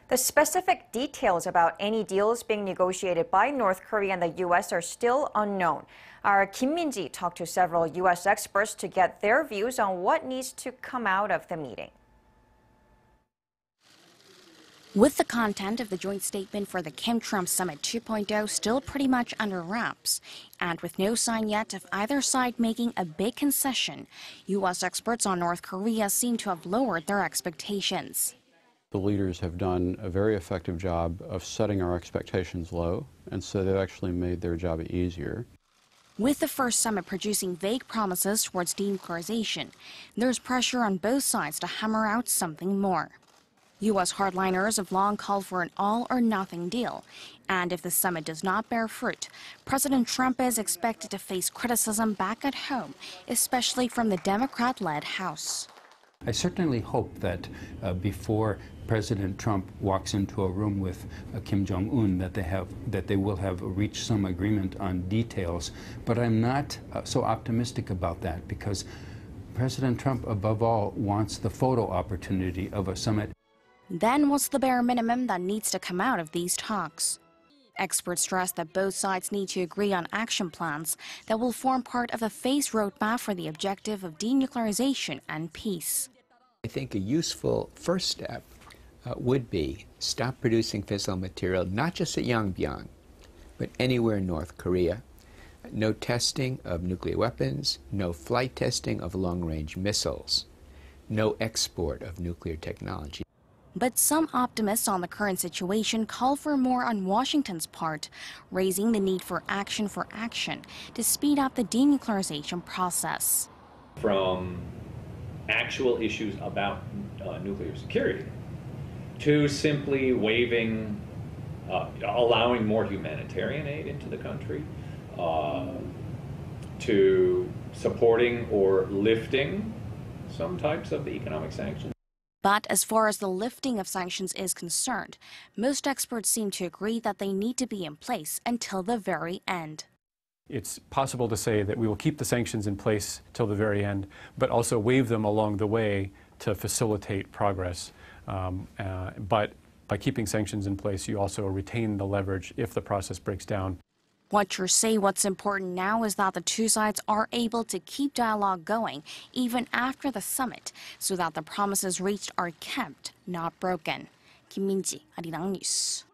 The specific details about any deals being negotiated by North Korea and the U.S. are still unknown. Our Kim Min-ji talked to several U.S. experts to get their views on what needs to come out of the meeting. With the content of the joint statement for the Kim-Trump Summit 2.0 still pretty much under wraps, and with no sign yet of either side making a big concession, U.S. experts on North Korea seem to have lowered their expectations. The leaders have done a very effective job of setting our expectations low, and so they've actually made their job easier. With the first summit producing vague promises towards denuclearization, there's pressure on both sides to hammer out something more. U.S. hardliners have long called for an all-or-nothing deal, and if the summit does not bear fruit, President Trump is expected to face criticism back at home, especially from the Democrat-led House. I certainly hope that before President Trump walks into a room with Kim Jong-un that they will have reached some agreement on details. But I'm not so optimistic about that because President Trump, above all, wants the photo opportunity of a summit. Then what's the bare minimum that needs to come out of these talks? Experts stress that both sides need to agree on action plans that will form part of a phased roadmap for the objective of denuclearization and peace. I think a useful first step would be stop producing fissile material, not just at Yongbyon, but anywhere in North Korea. No testing of nuclear weapons, no flight testing of long-range missiles, no export of nuclear technology. But some optimists on the current situation call for more on Washington's part, raising the need for action to speed up the denuclearization process. From actual issues about nuclear security to simply waiving, allowing more humanitarian aid into the country, to supporting or lifting some types of the economic sanctions. But as far as the lifting of sanctions is concerned, most experts seem to agree that they need to be in place until the very end. It's possible to say that we will keep the sanctions in place till the very end, but also waive them along the way to facilitate progress. But by keeping sanctions in place, you also retain the leverage if the process breaks down. Watchers say what's important now is that the two sides are able to keep dialogue going even after the summit, so that the promises reached are kept, not broken. Kim Min-ji, Arirang News.